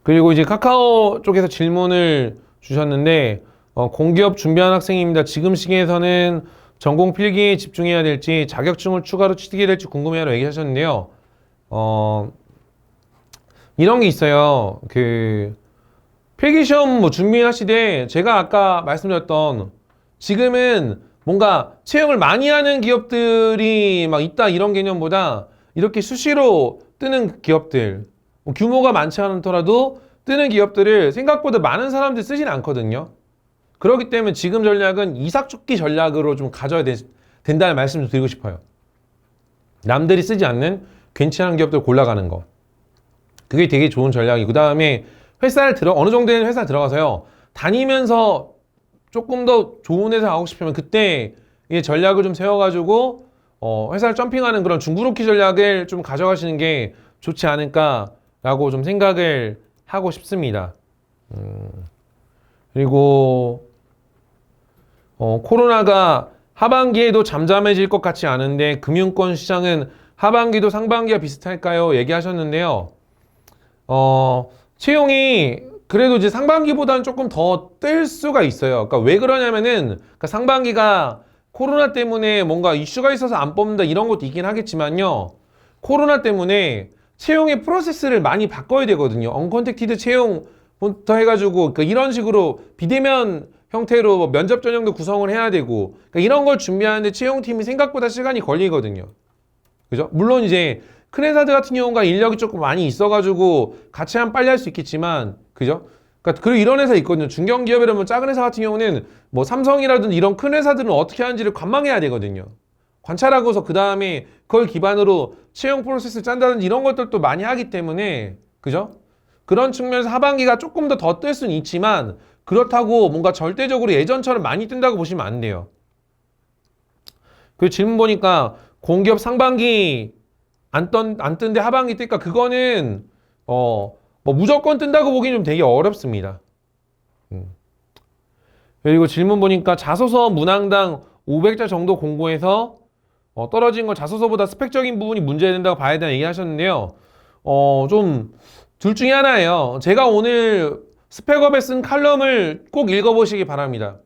그리고 이제 카카오 쪽에서 질문을 주셨는데, 공기업 준비하는 학생입니다. 지금 시기에서는 전공 필기에 집중해야 될지 자격증을 추가로 취득해야 될지 궁금해라고 얘기하셨는데요. 이런 게 있어요. 필기시험 뭐 준비하시되 제가 아까 말씀드렸던 지금은 뭔가 채용을 많이 하는 기업들이 막 있다 이런 개념보다 이렇게 수시로 뜨는 기업들, 뭐 규모가 많지 않더라도 뜨는 기업들을 생각보다 많은 사람들이 쓰진 않거든요. 그렇기 때문에 지금 전략은 이삭죽기 전략으로 좀 가져야 된다는 말씀 좀 드리고 싶어요. 남들이 쓰지 않는 괜찮은 기업들 골라가는 거. 그게 되게 좋은 전략이고, 그 다음에 어느 정도의 회사 들어가서요. 다니면서 조금 더 좋은 회사 가고 싶으면 그때 이 전략을 좀 세워가지고, 회사를 점핑하는 그런 중구로키 전략을 좀 가져가시는 게 좋지 않을까라고 좀 생각을 하고 싶습니다. 그리고, 코로나가 하반기에도 잠잠해질 것 같지 않은데, 금융권 시장은 하반기도 상반기와 비슷할까요? 얘기하셨는데요. 채용이 그래도 이제 상반기보다는 조금 더 뜰 수가 있어요. 그러니까 왜 그러냐면은 그러니까 상반기가 코로나 때문에 뭔가 이슈가 있어서 안 뽑는다 이런 것도 있긴 하겠지만요. 코로나 때문에 채용의 프로세스를 많이 바꿔야 되거든요. 언컨택티드 채용부터 해가지고 그러니까 이런 식으로 비대면 형태로 뭐 면접 전형도 구성을 해야 되고 그러니까 이런 걸 준비하는데 채용팀이 생각보다 시간이 걸리거든요. 그죠? 물론 이제 큰 회사들 같은 경우가 인력이 조금 많이 있어가지고 같이 하면 빨리 할 수 있겠지만, 그죠? 그러니까 그리고 이런 회사 있거든요. 중견기업이라면 작은 회사 같은 경우는 뭐 삼성이라든지 이런 큰 회사들은 어떻게 하는지를 관망해야 되거든요. 관찰하고서 그 다음에 그걸 기반으로 채용 프로세스 짠다든지 이런 것들도 많이 하기 때문에, 그죠? 그런 측면에서 하반기가 조금 더 뜰 수는 있지만, 그렇다고 뭔가 절대적으로 예전처럼 많이 뜬다고 보시면 안 돼요. 그 질문 보니까 공기업 상반기 안 뜬데 하반기 뜰까? 그거는, 뭐 무조건 뜬다고 보기는 좀 되게 어렵습니다. 그리고 질문 보니까 자소서 문항당 500자 정도 공고해서 떨어진 건 자소서보다 스펙적인 부분이 문제된다고 봐야 된다는 얘기 하셨는데요. 좀 둘 중에 하나예요. 제가 오늘 스펙업에 쓴 칼럼을 꼭 읽어보시기 바랍니다.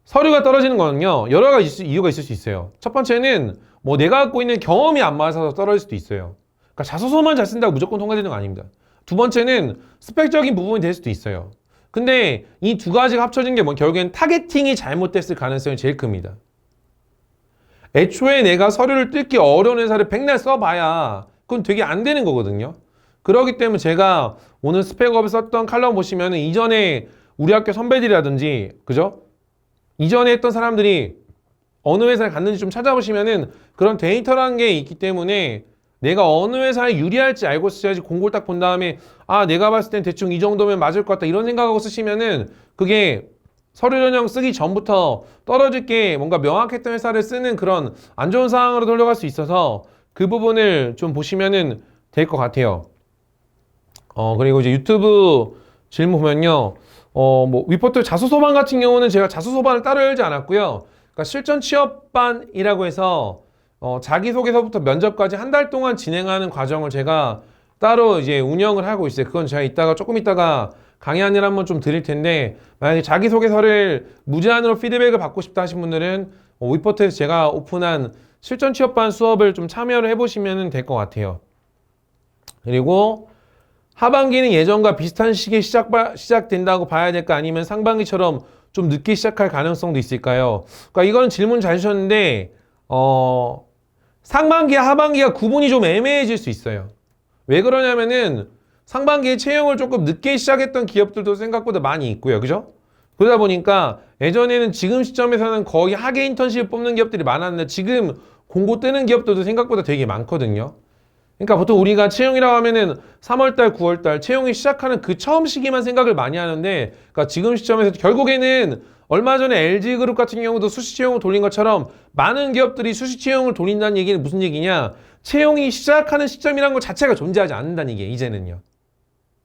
서류가 떨어지는 거는요, 여러 가지 이유가 있을 수 있어요. 첫 번째는 뭐 내가 갖고 있는 경험이 안 맞아서 떨어질 수도 있어요. 그러니까 자소서만 잘 쓴다고 무조건 통과되는 거 아닙니다. 두 번째는 스펙적인 부분이 될 수도 있어요. 근데 이 두 가지가 합쳐진 게 뭐 결국엔 타겟팅이 잘못됐을 가능성이 제일 큽니다. 애초에 내가 서류를 뜯기 어려운 회사를 백날 써봐야 그건 되게 안 되는 거거든요. 그렇기 때문에 제가 오늘 스펙업에 썼던 칼럼 보시면 이전에 우리 학교 선배들이라든지, 그죠? 이전에 했던 사람들이 어느 회사에 갔는지 좀 찾아보시면은 그런 데이터라는 게 있기 때문에 내가 어느 회사에 유리할지 알고 쓰셔야지 공고를 딱 본 다음에 내가 봤을 땐 대충 이 정도면 맞을 것 같다 이런 생각하고 쓰시면은 그게 서류 전형 쓰기 전부터 떨어질 게 뭔가 명확했던 회사를 쓰는 그런 안 좋은 상황으로 돌아갈 수 있어서 그 부분을 좀 보시면은 될 것 같아요. 그리고 이제 유튜브 질문 보면요. 뭐 위포트 자소서반 같은 경우는 제가 자소서반을 따로 열지 않았고요. 그러니까 실전 취업반이라고 해서 자기소개서부터 면접까지 한 달 동안 진행하는 과정을 제가 따로 이제 운영을 하고 있어요. 그건 제가 조금 이따가 강의안을 한번 좀 드릴 텐데 만약에 자기소개서를 무제한으로 피드백을 받고 싶다 하신 분들은 위포트에서 제가 오픈한 실전 취업반 수업을 좀 참여를 해보시면 될 것 같아요. 그리고 하반기는 예전과 비슷한 시기에 시작된다고 봐야 될까 아니면 상반기처럼 좀 늦게 시작할 가능성도 있을까요? 그러니까 이거는 질문 잘 주셨는데 상반기와 하반기가 구분이 좀 애매해질 수 있어요. 왜 그러냐면은 상반기에 채용을 조금 늦게 시작했던 기업들도 생각보다 많이 있고요. 그죠? 그러다 보니까 예전에는 지금 시점에서는 거의 학예 인턴십을 뽑는 기업들이 많았는데 지금 공고 뜨는 기업들도 생각보다 되게 많거든요. 그러니까 보통 우리가 채용이라고 하면은 3월달, 9월달 채용이 시작하는 그 처음 시기만 생각을 많이 하는데, 그러니까 지금 시점에서 결국에는 얼마 전에 LG그룹 같은 경우도 수시 채용을 돌린 것처럼 많은 기업들이 수시 채용을 돌린다는 얘기는 무슨 얘기냐? 채용이 시작하는 시점이라는 것 자체가 존재하지 않는다는 얘기예요, 이제는요.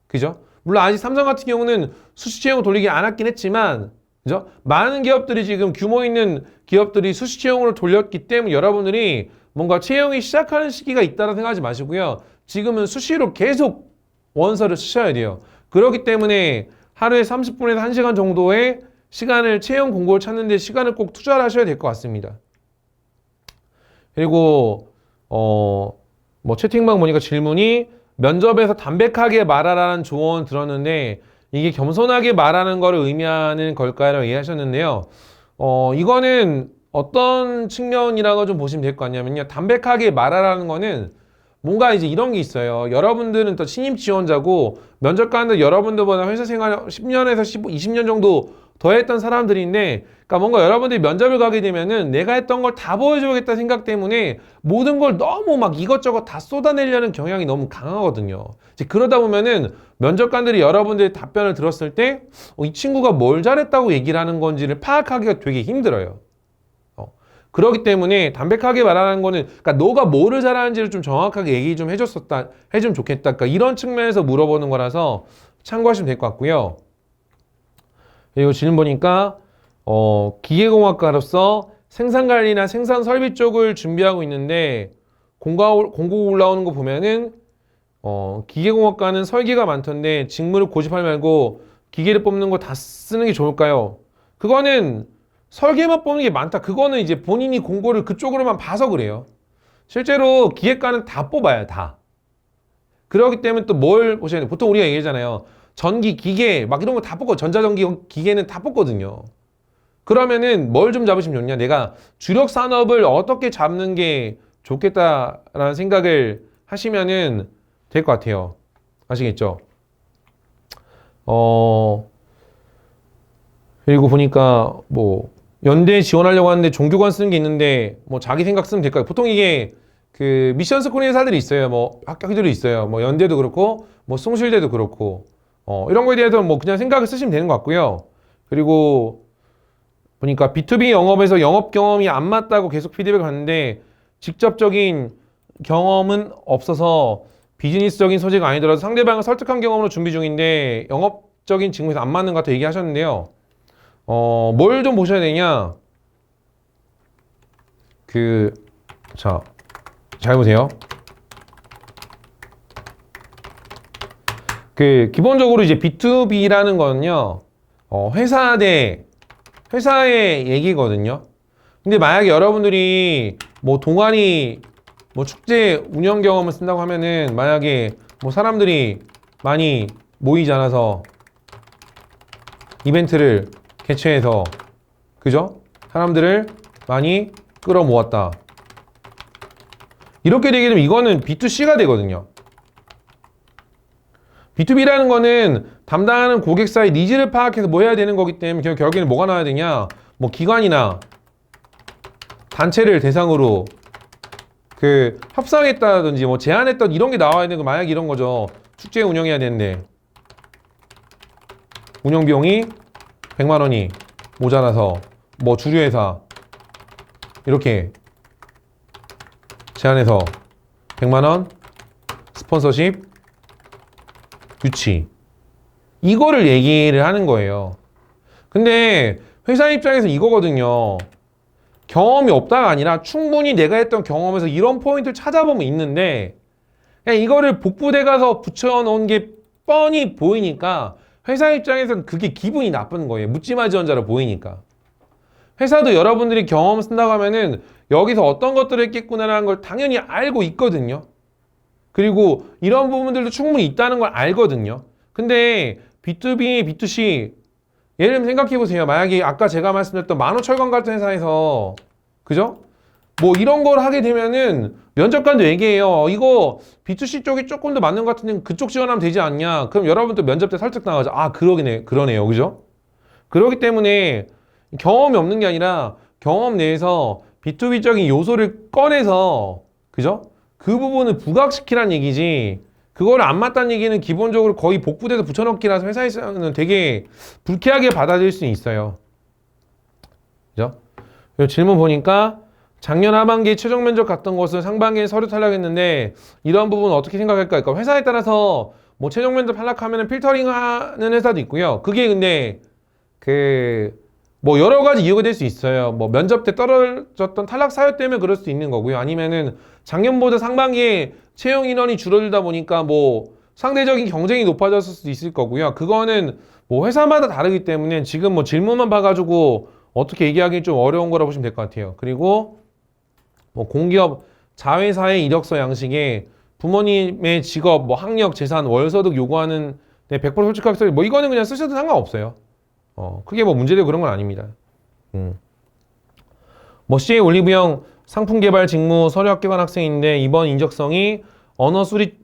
그죠? 물론 아직 삼성 같은 경우는 수시 채용을 돌리지 않았긴 했지만, 그죠? 많은 기업들이 지금 규모 있는 기업들이 수시 채용을 돌렸기 때문에 여러분들이 뭔가 채용이 시작하는 시기가 있다고 생각하지 마시고요. 지금은 수시로 계속 원서를 쓰셔야 돼요. 그렇기 때문에 하루에 30분에서 1시간 정도의 시간을 채용 공고를 찾는 데 시간을 꼭 투자를 하셔야 될 것 같습니다. 그리고 뭐 채팅방 보니까 질문이 면접에서 담백하게 말하라는 조언 들었는데 이게 겸손하게 말하는 거를 의미하는 걸까요? 라고 얘기하셨는데요. 이거는 어떤 측면이라고 좀 보시면 될 것 같냐면요. 담백하게 말하라는 거는 뭔가 이제 이런 게 있어요. 여러분들은 또 신입 지원자고 면접관들 여러분들보다 회사 생활 10년에서 20년 정도 더 했던 사람들인데, 그러니까 뭔가 여러분들이 면접을 가게 되면은 내가 했던 걸 다 보여줘야겠다 생각 때문에 모든 걸 너무 막 이것저것 다 쏟아내려는 경향이 너무 강하거든요. 이제 그러다 보면은 면접관들이 여러분들의 답변을 들었을 때 이 친구가 뭘 잘했다고 얘기를 하는 건지를 파악하기가 되게 힘들어요. 그렇기 때문에 담백하게 말하는 거는, 그러니까 너가 뭐를 잘하는지를 좀 정확하게 얘기 좀 해주면 좋겠다. 그러니까 이런 측면에서 물어보는 거라서 참고하시면 될 것 같고요. 그리고 질문 보니까 기계공학과로서 생산관리나 생산 설비 쪽을 준비하고 있는데 공고 올라오는 거 보면은 기계공학과는 설계가 많던데 직무를 고집하지 말고 기계를 뽑는 거 다 쓰는 게 좋을까요? 그거는 설계만 뽑는 게 많다. 그거는 이제 본인이 공고를 그쪽으로만 봐서 그래요. 실제로 기계과는 다 뽑아요, 다. 그렇기 때문에 또 뭘 보셔야 돼요. 보통 우리가 얘기하잖아요. 전기, 기계, 막 이런 거 다 뽑고, 전자전기 기계는 다 뽑거든요. 그러면은 뭘 좀 잡으시면 좋냐? 내가 주력 산업을 어떻게 잡는 게 좋겠다라는 생각을 하시면은 될 것 같아요. 아시겠죠? 그리고 보니까 뭐 연대 지원하려고 하는데 종교관 쓰는 게 있는데 뭐 자기 생각 쓰면 될까요? 보통 이게 그 미션 스쿨 회사들이 있어요. 뭐 학교들이 있어요. 뭐 연대도 그렇고 뭐 숭실대도 그렇고 이런 거에 대해서 뭐 그냥 생각을 쓰시면 되는 것 같고요. 그리고 보니까 B2B 영업에서 영업 경험이 안 맞다고 계속 피드백을 받는데 직접적인 경험은 없어서 비즈니스적인 소재가 아니더라도 상대방을 설득한 경험으로 준비 중인데 영업적인 직무에서 안 맞는 것 같아 얘기하셨는데요. 뭘 좀 보셔야 되냐? 잘 보세요. 기본적으로 이제 B2B라는 거는요, 회사 대 회사의 얘기거든요. 근데 만약에 여러분들이 뭐 동아리, 뭐 축제 운영 경험을 쓴다고 하면은 만약에 뭐 사람들이 많이 모이지 않아서 이벤트를 개최해서, 그죠? 사람들을 많이 끌어모았다. 이렇게 되게 되면 이거는 B2C가 되거든요. B2B라는 거는 담당하는 고객사의 니즈를 파악해서 뭐 해야 되는 거기 때문에 결국에는 뭐가 나와야 되냐? 뭐 기관이나 단체를 대상으로 협상했다든지 뭐 제안했던 이런 게 나와야 되는 거, 만약에 이런 거죠. 축제 운영해야 되는데 운영 비용이 100만 원이 모자라서 뭐 주류회사 이렇게 제안해서 100만 원 스폰서십 유치, 이거를 얘기를 하는 거예요. 근데 회사 입장에서 이거거든요. 경험이 없다가 아니라 충분히 내가 했던 경험에서 이런 포인트를 찾아보면 있는데 그냥 이거를 복부대 가서 붙여놓은 게 뻔히 보이니까 회사 입장에서는 그게 기분이 나쁜 거예요. 묻지마 지원자로 보이니까. 회사도 여러분들이 경험 쓴다고 하면은 여기서 어떤 것들을 했겠구나라는 걸 당연히 알고 있거든요. 그리고 이런 부분들도 충분히 있다는 걸 알거든요. 근데 B2B, B2C 예를 들면 생각해보세요. 만약에 아까 제가 말씀드렸던 만호철강 같은 회사에서, 그죠? 뭐 이런 걸 하게 되면은 면접관도 얘기해요. 이거 B2C 쪽이 조금 더 맞는 것 같은데 그쪽 지원하면 되지 않냐? 그럼 여러분도 면접 때 설득 나가죠. 아, 그러네요. 그죠? 그렇기 때문에 경험이 없는 게 아니라 경험 내에서 B2B적인 요소를 꺼내서, 그죠? 그 부분을 부각시키란 얘기지, 그거를 안 맞다는 얘기는 기본적으로 거의 복부대에서 붙여넣기라서 회사에서는 되게 불쾌하게 받아들일 수 있어요. 그죠? 그리고 질문 보니까 작년 하반기에 최종 면접 갔던 곳은 상반기에 서류 탈락했는데 이런 부분은 어떻게 생각할까? 그러니까 회사에 따라서 뭐 최종 면접 탈락하면 필터링 하는 회사도 있고요. 그게 근데 뭐 여러 가지 이유가 될 수 있어요. 뭐 면접 때 떨어졌던 탈락 사유 때문에 그럴 수도 있는 거고요. 아니면은 작년보다 상반기에 채용 인원이 줄어들다 보니까 뭐 상대적인 경쟁이 높아졌을 수도 있을 거고요. 그거는 뭐 회사마다 다르기 때문에 지금 뭐 질문만 봐가지고 어떻게 얘기하기 좀 어려운 거라 보시면 될 것 같아요. 그리고 뭐 공기업 자회사의 이력서 양식에 부모님의 직업, 뭐 학력, 재산, 월소득 요구하는 100% 솔직하게 써. 뭐 이거는 그냥 쓰셔도 상관없어요. 크게 뭐 문제되고 그런 건 아닙니다. 뭐 CA 올리브영 상품 개발 직무 서류 합격한 학생인데 이번 인적성이 언어 수리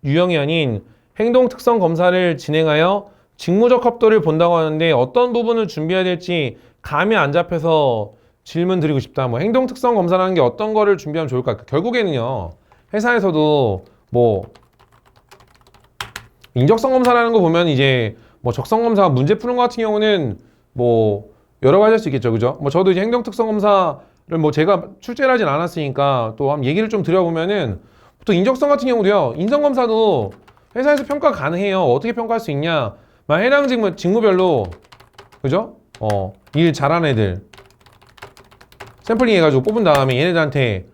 유형이 아닌 행동 특성 검사를 진행하여 직무적 합도를 본다고 하는데 어떤 부분을 준비해야 될지 감이 안 잡혀서 질문 드리고 싶다. 뭐 행동 특성 검사라는 게 어떤 거를 준비하면 좋을까? 결국에는요. 회사에서도 뭐 인적성 검사라는 거 보면 이제 뭐 적성 검사 문제 푸는 거 같은 경우는 뭐 여러 가지 할 수 있겠죠. 그죠? 뭐 저도 이제 행동 특성 검사를 뭐 제가 출제를 하진 않았으니까 또 한번 얘기를 좀 드려보면은 또 인적성 같은 경우도요. 인성 검사도 회사에서 평가 가능해요. 어떻게 평가할 수 있냐? 막 해당 직무별로 그죠? 일 잘하는 애들 샘플링 해가지고 뽑은 다음에 얘네들한테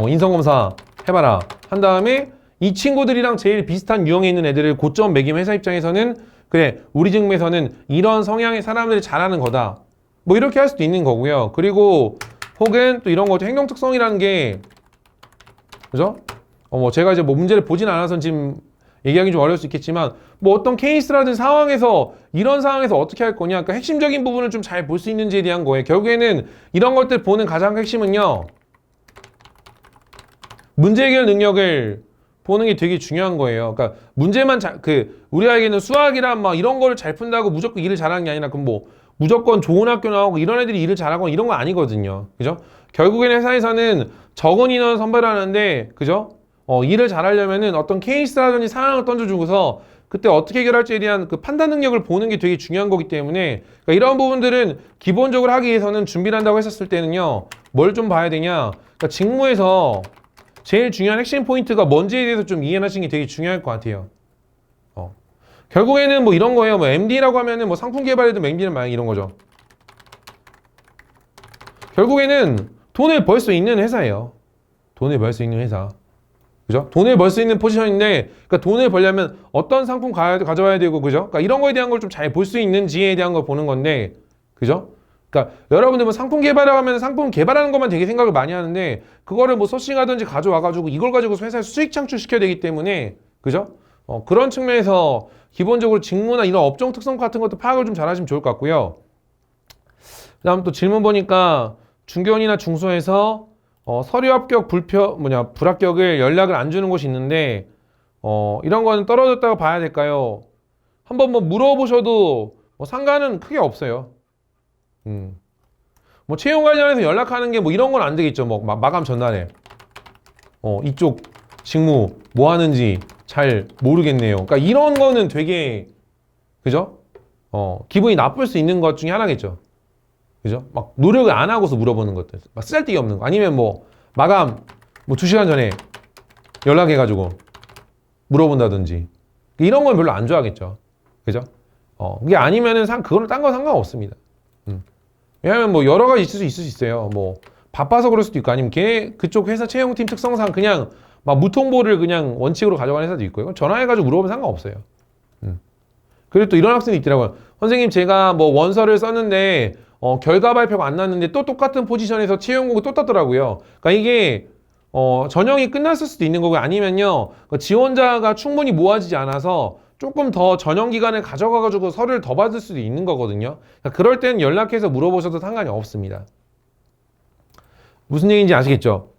인성검사 해봐라 한 다음에 이 친구들이랑 제일 비슷한 유형에 있는 애들을 고점 매김 회사 입장에서는 그래 우리 직무에서는 이런 성향의 사람들이 잘하는 거다 뭐 이렇게 할 수도 있는 거고요. 그리고 혹은 또 이런 거죠. 행동 특성이라는 게 그죠? 뭐 제가 이제 뭐 문제를 보진 않아서 지금 얘기하기 좀 어려울 수 있겠지만 뭐 어떤 케이스라든 상황에서 이런 상황에서 어떻게 할 거냐 그러니까 핵심적인 부분을 좀 잘 볼 수 있는지에 대한 거예요. 결국에는 이런 것들 보는 가장 핵심은요. 문제 해결 능력을 보는 게 되게 중요한 거예요. 그러니까 문제만 우리에게는 수학이란 막 이런 거를 잘 푼다고 무조건 일을 잘하는 게 아니라 그럼 뭐 무조건 좋은 학교 나오고 이런 애들이 일을 잘하고 이런 거 아니거든요. 그죠? 결국에는 회사에서는 적은 인원 선발하는데 그죠? 일을 잘하려면은 어떤 케이스라든지 상황을 던져주고서 그때 어떻게 해결할지에 대한 그 판단 능력을 보는 게 되게 중요한 거기 때문에 그러니까 이런 부분들은 기본적으로 하기 위해서는 준비를 한다고 했었을 때는요. 뭘 좀 봐야 되냐? 그러니까 직무에서 제일 중요한 핵심 포인트가 뭔지에 대해서 좀 이해하시는 게 되게 중요할 것 같아요. 결국에는 뭐 이런 거예요. 뭐 MD라고 하면은 뭐 상품 개발에도 MD는 막 이런 거죠. 결국에는 돈을 벌 수 있는 회사예요. 돈을 벌 수 있는 회사. 그죠? 돈을 벌 수 있는 포지션인데, 그러니까 돈을 벌려면 어떤 상품 가져와야 되고, 그죠? 그러니까 이런 거에 대한 걸 좀 잘 볼 수 있는지에 대한 걸 보는 건데, 그죠? 그러니까 여러분들 뭐 상품 개발을 하면 상품 개발하는 것만 되게 생각을 많이 하는데, 그거를 뭐 소싱하든지 가져와가지고 이걸 가지고 회사에 수익 창출시켜야 되기 때문에, 그죠? 그런 측면에서 기본적으로 직무나 이런 업종 특성 같은 것도 파악을 좀 잘 하시면 좋을 것 같고요. 그 다음 또 질문 보니까 중견이나 중소에서 서류 합격 불합격을 연락을 안 주는 곳이 있는데 이런 거는 떨어졌다고 봐야 될까요? 한번 뭐 물어보셔도 뭐 상관은 크게 없어요. 뭐 채용 관련해서 연락하는 게 뭐 이런 건 안 되겠죠. 뭐 마감 전날에 이쪽 직무 뭐 하는지 잘 모르겠네요. 그러니까 이런 거는 되게 그죠? 기분이 나쁠 수 있는 것 중에 하나겠죠. 그죠? 막 노력을 안 하고서 물어보는 것들. 막 쓰잘데기 없는 거. 아니면 뭐 마감 뭐 2시간 전에 연락해가지고 물어본다든지. 이런 건 별로 안 좋아하겠죠. 그죠? 그게 아니면은 그거는 딴 거 상관없습니다. 왜냐면 뭐 여러 가지 있을 수 있어요. 뭐 바빠서 그럴 수도 있고 아니면 그쪽 회사 채용팀 특성상 그냥 막 무통보를 그냥 원칙으로 가져가는 회사도 있고요. 전화해가지고 물어보면 상관없어요. 그리고 또 이런 학생도 있더라고요. 선생님 제가 뭐 원서를 썼는데 결과 발표가 안 났는데 또 똑같은 포지션에서 채용공고 또 떴더라고요. 그러니까 이게 전형이 끝났을 수도 있는 거고 아니면요 지원자가 충분히 모아지지 않아서 조금 더 전형 기간을 가져가가지고 서류를 더 받을 수도 있는 거거든요. 그러니까 그럴 땐 연락해서 물어보셔도 상관이 없습니다. 무슨 얘기인지 아시겠죠?